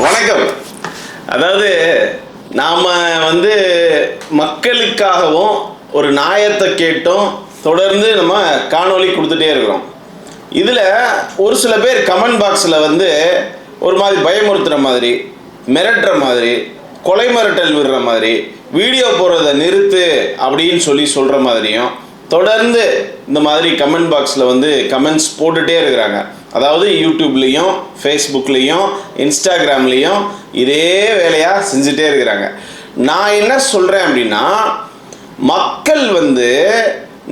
வணக்கம். அதாவது நாம் மக்களுக்காகவும் ஒரு நியாயத்தை கேட்டும் தொடர்ந்து நம்ம காணொளி கொடுத்துட்டே இருக்கிறோம். இதில் ஒரு சில பேர் கமெண்ட் பாக்ஸில் ஒரு மாதிரி பயமுறுத்துகிற மாதிரி, மிரட்டுற மாதிரி, கொலை மிரட்டல் விடுற மாதிரி, வீடியோ போடுறதை நிறுத்து அப்படின்னு சொல்கிற மாதிரியும் தொடர்ந்து இந்த மாதிரி கமெண்ட் பாக்ஸில் கமெண்ட்ஸ் போட்டுகிட்டே இருக்கிறாங்க. அதாவது யூடியூப்லேயும் ஃபேஸ்புக்லேயும் இன்ஸ்டாகிராம்லேயும் இதே வேலையாக செஞ்சுட்டே இருக்கிறாங்க. நான் என்ன சொல்கிறேன் அப்படின்னா, மக்கள்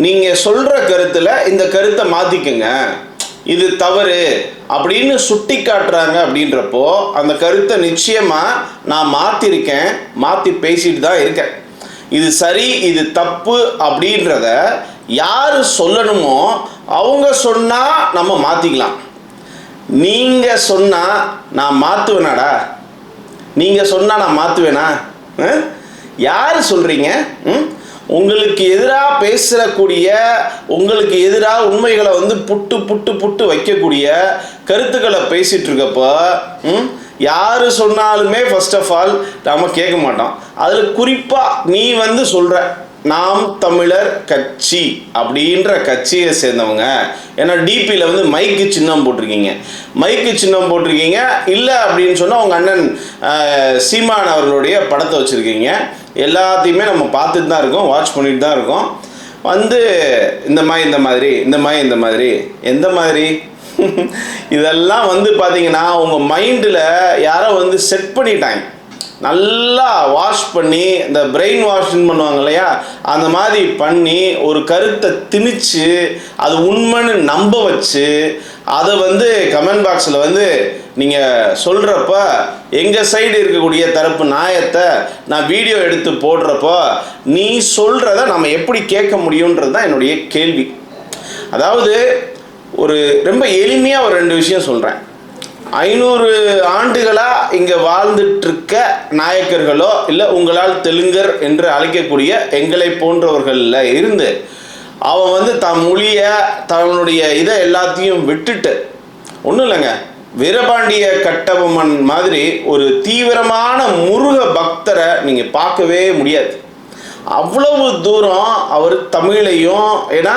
நீங்கள் சொல்கிற கருத்தில் இந்த கருத்தை மாற்றிக்குங்க, இது தவறு அப்படின்னு சுட்டி காட்டுறாங்க. அப்படின்றப்போ அந்த கருத்தை நிச்சயமாக நான் மாற்றிருக்கேன், மாற்றி பேசிட்டு தான் இருக்கேன். இது சரி இது தப்பு அப்படின்றத யார் சொல்லணுமோ அவங்க சொன்னால் நம்ம மாற்றிக்கலாம். நீங்கள் சொன்னால் நான் மாற்றுவேனாடா? நீங்கள் சொன்னால் நான் மாற்றுவேனா? யார் சொல்கிறீங்க? உங்களுக்கு எதிராக பேசக்கூடிய, உங்களுக்கு எதிராக உண்மைகளை புட்டு புட்டு புட்டு வைக்கக்கூடிய கருத்துக்களை பேசிகிட்டு இருக்கப்போ யார் சொன்னாலுமே ஃபர்ஸ்ட் ஆஃப் ஆல் நம்ம கேட்க மாட்டோம். அதில் குறிப்பாக நீ சொல்கிற நாம் தமிழர் கட்சி அப்படின்ற கட்சியை சேர்ந்தவங்க, ஏன்னா டிபியில் மைக்கு சின்னம் போட்டிருக்கீங்க, மைக்கு சின்னம் போட்டிருக்கீங்க. இல்லை அப்படின்னு சொன்னால் உங்கள் அண்ணன் சீமான் அவர்களுடைய படத்தை வச்சுருக்கீங்க. எல்லாத்தையுமே நம்ம பார்த்துட்டு தான் இருக்கோம், வாட்ச் பண்ணிட்டு தான் இருக்கோம். இந்த மாதிரி எந்த மாதிரி இதெல்லாம் பார்த்தீங்கன்னா உங்கள் மைண்டில் யாரோ செட் பண்ணிட்டாங்க. நல்லா வாஷ் பண்ணி, இந்த பிரெயின் வாஷ்ன்னு பண்ணுவாங்க இல்லையா, அந்த மாதிரி பண்ணி ஒரு கருத்தை திணிச்சு அது உண்மைன்னு நம்ப வச்சு அதை கமெண்ட் பாக்ஸில் நீங்கள் சொல்கிறப்ப எங்கள் சைடு இருக்கக்கூடிய தரப்பு நியாயத்தை நான் வீடியோ எடுத்து போடுறப்போ நீ சொல்கிறத நம்ம எப்படி கேட்க முடியுன்றது தான் என்னுடைய கேள்வி. அதாவது ஒரு ரொம்ப எளிமையாக ஒரு 2 விஷயம் சொல்கிறேன். 500 ஆண்டுகளாக இங்கே வாழ்ந்துட்டுருக்க நாயக்கர்களோ இல்லை உங்களால் தெலுங்கர் என்று அழைக்கக்கூடிய எங்களை போன்றவர்களில் இருந்து அவன் தன் மொழியை தன்னுடைய இதை எல்லாத்தையும் விட்டுட்டு, ஒன்றும் இல்லைங்க, வீரபாண்டிய கட்டபொம்மன் மாதிரி ஒரு தீவிரமான முருக பக்தரை நீங்கள் பார்க்கவே முடியாது. அவ்வளவு தூரம் அவர் தமிழையும், ஏன்னா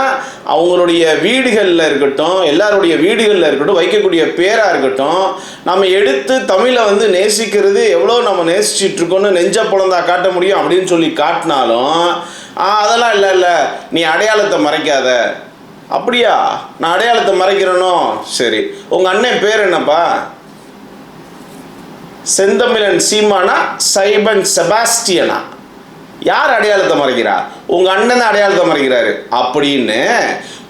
அவங்களுடைய வீடுகளில் இருக்கட்டும், எல்லாருடைய வீடுகளில் இருக்கட்டும், வைக்கக்கூடிய பேராக இருக்கட்டும், நம்ம எடுத்து தமிழை நேசிக்கிறது எவ்வளோ நம்ம நேசிச்சிட்ருக்கோன்னு நெஞ்ச புலந்தா காட்ட முடியும் அப்படின்னு சொல்லி காட்டினாலும் அதெல்லாம் இல்லை, நீ அடையாளத்தை மறைக்காத. அப்படியா? நான் அடையாளத்தை மறைக்கிறேனோ? சரி, உங்கள் அண்ணன் பேர் என்னப்பா? செந்தமிழன் சீமானா, சைபன் செபாஸ்டியனா? யார் அடையாளத்தை மறைக்கிறா? உங்கள் அண்ணன் தான் அடையாளத்தை மறைக்கிறாரு அப்படின்னு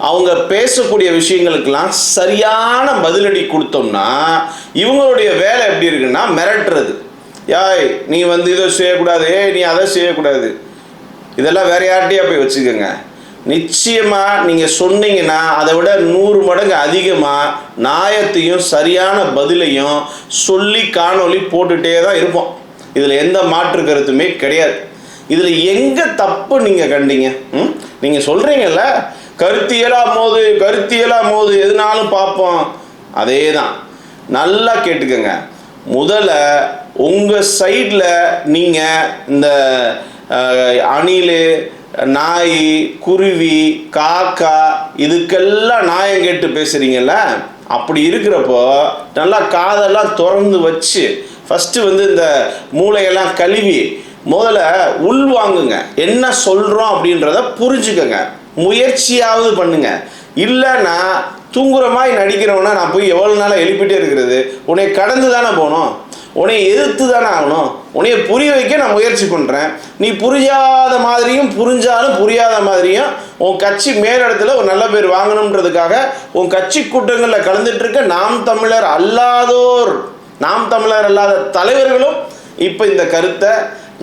அவங்க பேசக்கூடிய விஷயங்களுக்கெல்லாம் சரியான பதிலடி கொடுத்தோம்னா இவங்களுடைய வேலை எப்படி இருக்குன்னா மிரட்டுறது. யாய் நீ இதை செய்யக்கூடாது, நீ அதை செய்யக்கூடாது, இதெல்லாம் வேற யார்கிட்டயா போய் வச்சுக்கோங்க. நிச்சயமாக நீங்கள் சொன்னீங்கன்னா அதை விட 100 மடங்கு அதிகமாக நியாயத்தையும் சரியான பதிலையும் சொல்லி காணொளி போட்டுகிட்டே தான் இருப்போம். இதில் எந்த மாற்று கருத்துமே கிடையாது. இதில் எங்கே தப்பு நீங்கள் கண்டீங்க? நீங்கள் சொல்கிறீங்கல்ல கருத்தியலாக மோது எதுனாலும் பார்ப்போம், அதே தான். நல்லா கேட்டுக்கோங்க. முதல்ல உங்கள் சைடில் நீங்கள் இந்த அணில், நாய், குருவி, காக்கா இதுக்கெல்லாம் நாயம் கேட்டு பேசுகிறீங்கல்ல, அப்படி இருக்கிறப்போ நல்லா காதெல்லாம் திறந்து வச்சு ஃபஸ்ட்டு இந்த மூளையெல்லாம் கழுவி முதல்ல உள்வாங்குங்க. என்ன சொல்கிறோம் அப்படின்றத புரிஞ்சுக்கங்க, முயற்சியாவது பண்ணுங்க. இல்லைன்னா தூங்குற மாதிரி நடிக்கிறவனா நான் போய் எவ்வளோ நாளாக எழுப்பிட்டே இருக்கிறது? உன்னை கடந்து தானே போகணும், உன்னை எதிர்த்து தானே ஆகணும். உன்னைய புரிய வைக்க நான் முயற்சி பண்ணுறேன். நீ புரியாத மாதிரியும் புரிஞ்சாலும் புரியாத மாதிரியும் உன் கட்சி மேலிடத்தில் ஒரு நல்ல பேர் வாங்கணுன்றதுக்காக உன் கட்சி கூட்டங்களில் கலந்துட்டுருக்க நாம் தமிழர் அல்லாத தலைவர்களும் இப்போ இந்த கருத்தை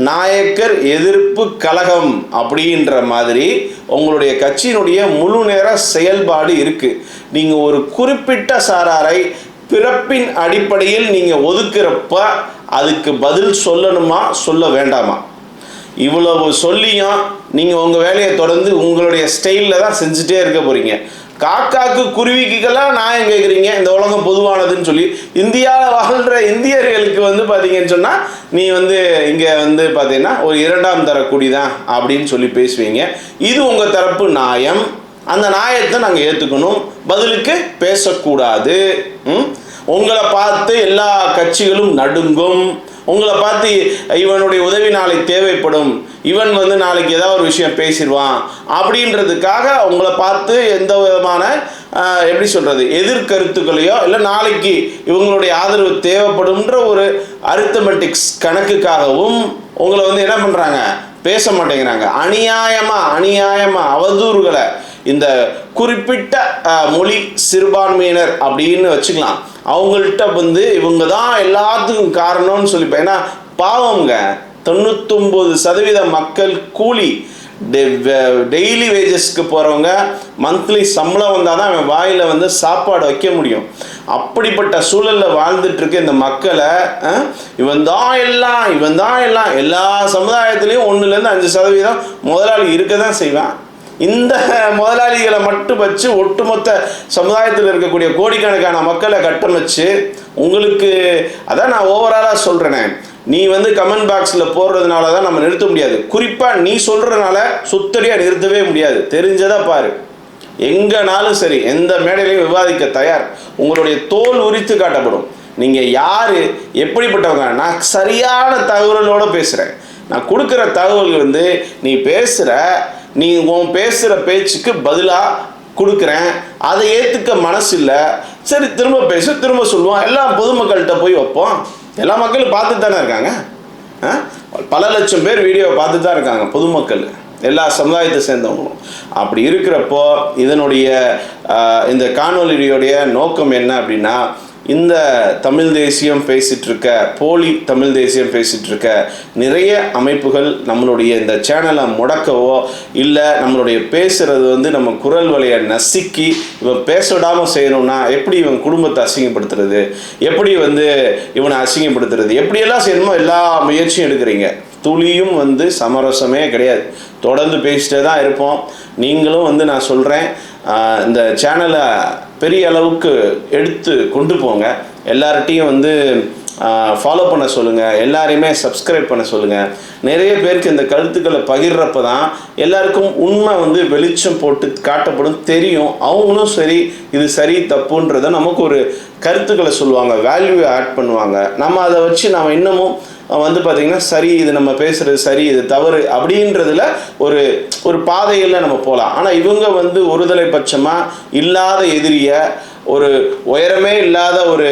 நாயக்கர் எதிர்ப்பு கழகம் அப்படின்ற மாதிரி உங்களுடைய கட்சியினுடைய முழு நேர செயல்பாடு இருக்குது. நீங்கள் ஒரு குறிப்பிட்ட சாராரை பிறப்பின் அடிப்படையில் நீங்கள் ஒதுக்குறப்ப அதுக்கு பதில் சொல்லணுமா சொல்ல வேண்டாமா? இவ்வளவு சொல்லியும் நீங்கள் உங்கள் வேலையை தொடர்ந்து உங்களுடைய ஸ்டைலில் தான் செஞ்சுட்டே இருக்க போகிறீங்க. காக்காக்கு குருவிக்கெல்லாம் நியாயம் கேட்குறீங்க, இந்த உலகம் பொதுவானதுன்னு சொல்லி. இந்தியாவில் வாழ்கிற இந்தியர்களுக்கு வந்து பார்த்தீங்கன்னு சொன்னால் நீ வந்து இங்கே வந்து பார்த்தீங்கன்னா ஒரு இரண்டாம் தர குடிதான் அப்படின்னு சொல்லி பேசுவீங்க. இது உங்கள் தரப்பு நியாயம். அந்த நியாயத்தை நாங்கள் ஏற்றுக்கணும், பதிலுக்கு பேசக்கூடாது. உங்களை பார்த்து எல்லா கட்சிகளும் நடுங்கும். உங்களை பார்த்து இவனுடைய உதவி நாளைக்கு தேவைப்படும், இவன் வந்து நாளைக்கு ஏதாவது ஒரு விஷயம் பேசிடுவான் அப்படின்றதுக்காக உங்களை பார்த்து எந்த விதமான எப்படி சொல்கிறது எதிர்கருத்துக்களையோ இல்லை நாளைக்கு இவங்களுடைய ஆதரவு தேவைப்படும்ன்ற ஒரு அரித்தமெட்டிக்ஸ் கணக்குக்காகவும் உங்களை வந்து என்ன பண்ணுறாங்க, பேச மாட்டேங்கிறாங்க. அநியாயமாக அவதூறுகளை இந்த குறிப்பிட்ட மொழி சிறுபான்மையினர் அப்படின்னு வச்சுக்கலாம், அவங்கள்ட்ட வந்து இவங்க தான் எல்லாத்துக்கும் காரணம்னு சொல்லிப்பேன். ஏன்னா பாவங்க 99% மக்கள் கூலி டெய்லி வேஜஸ்க்கு போகிறவங்க, மந்த்லி சம்பளம் வந்தால் தான் அவன் வாயில் வந்து சாப்பாடு வைக்க முடியும். அப்படிப்பட்ட சூழலில் வாழ்ந்துட்டு இருக்க இந்த மக்களை இவன் தான் எல்லாம் எல்லா சமுதாயத்துலேயும் 1-5% முதலாளி இருக்க தான் செய்வான். இந்த முதலாளிகளை மட்டும் வச்சு ஒட்டுமொத்த சமுதாயத்தில் இருக்கக்கூடிய கோடிக்கணக்கான மக்களை கட்டமைச்சு உங்களுக்கு அதான் நான் ஓவராலாக சொல்கிறேனே, நீ வந்து கமெண்ட் பாக்ஸில் போடுறதுனால தான் நம்ம நிறுத்த முடியாது. குறிப்பாக நீ சொல்கிறனால சுத்தடியாக நிறுத்தவே முடியாது. தெரிஞ்சதா பாரு, எங்கனாலும் சரி எந்த மேடையிலையும் விவாதிக்க தயார். உங்களுடைய தோல் உரித்து காட்டப்படும். நீங்கள் யார் எப்படிப்பட்டவங்க, நான் சரியான தகவலோடு பேசுகிறேன். நான் கொடுக்குற தகவல் வந்து நீ உன் பேசுகிற பேச்சுக்கு பதிலாக கொடுக்குறேன், அதை ஏற்றுக்க மனசு இல்லை, சரி திரும்ப சொல்லுவோம், எல்லாம் பொதுமக்கள்கிட்ட போய் வைப்போம். எல்லா மக்களும் பார்த்துட்டு தானே இருக்காங்க, பல லட்சம் பேர் வீடியோவை பார்த்துட்டு தான் இருக்காங்க பொதுமக்கள், எல்லா சமுதாயத்தை சேர்ந்தவங்களும். அப்படி இருக்கிறப்போ இதனுடைய இந்த காணொலியுடைய நோக்கம் என்ன அப்படின்னா, இந்த தமிழ் தேசியம் பேசிகிட்டு இருக்க, போலி தமிழ் தேசியம் பேசிகிட்டு இருக்க நிறைய அமைப்புகள் நம்மளுடைய இந்த சேனலை முடக்கவோ இல்லை நம்மளுடைய பேசுகிறது வந்து நம்ம குரல் வலையை நசுக்கி இவன் பேச விடாமல் செய்யணும்னா எப்படி இவன் குடும்பத்தை அசிங்கப்படுத்துறது, எப்படி வந்து இவனை அசிங்கப்படுத்துறது, எப்படியெல்லாம் செய்யணுமோ எல்லா முயற்சியும் எடுக்கிறீங்க. துளியும் வந்து சமரசமே கிடையாது. தொடர்ந்து பேசிட்டே தான் இருப்போம். நீங்களும் வந்து நான் சொல்கிறேன், இந்த சேனலை பெரிய அளவுக்கு எடுத்து கொண்டு போங்க. எல்லார்ட்டையும் வந்து ஃபாலோ பண்ண சொல்லுங்கள், எல்லாரையுமே சப்ஸ்கிரைப் பண்ண சொல்லுங்கள். நிறைய பேருக்கு இந்த கருத்துக்களை பகிர்றப்ப தான் எல்லாருக்கும் உண்மை வந்து வெளிச்சம் போட்டு காட்டப்படும், தெரியும். அவங்களும் சரி இது சரி தப்புன்றதை நமக்கு ஒரு கருத்துக்களை சொல்லுவாங்க, வேல்யூவை ஆட் பண்ணுவாங்க. நம்ம அதை வச்சு நம்ம இன்னமும் வந்து பார்த்திங்கன்னா சரி இது நம்ம பேசுகிறது சரி இது தவறு அப்படின்றதுல ஒரு பாதையில் நம்ம போகலாம். ஆனால் இவங்க வந்து ஒருதலை பட்சமாக இல்லாத எதிரியை, ஒரு உயரமே இல்லாத ஒரு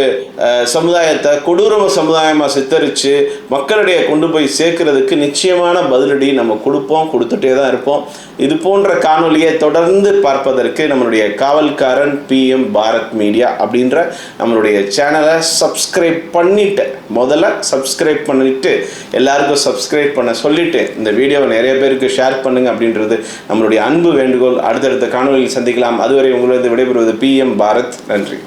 சமுதாயத்தை கொடூர சமுதாயமாக சித்தரித்து மக்களிடையே கொண்டு போய் சேர்க்கறதுக்கு நிச்சயமான பதிலடி நம்ம கொடுத்துட்டே தான் இருப்போம். இது போன்ற காணொலியை தொடர்ந்து பார்ப்பதற்கு நம்மளுடைய காவல்காரன் PM பாரத் மீடியா அப்படின்ற நம்மளுடைய சேனலை சப்ஸ்கிரைப் பண்ணிவிட்டு, முதல்ல சப்ஸ்கிரைப் பண்ணிவிட்டு எல்லாருக்கும் சப்ஸ்கிரைப் பண்ண சொல்லிவிட்டு இந்த வீடியோவை நிறைய பேருக்கு ஷேர் பண்ணுங்கள் அப்படின்றது நம்மளுடைய அன்பு வேண்டுகோள். அடுத்தடுத்த காணொலியில் சந்திக்கலாம். அதுவரை உங்களது விடைபெறுவது PM பாரத். நன்றி.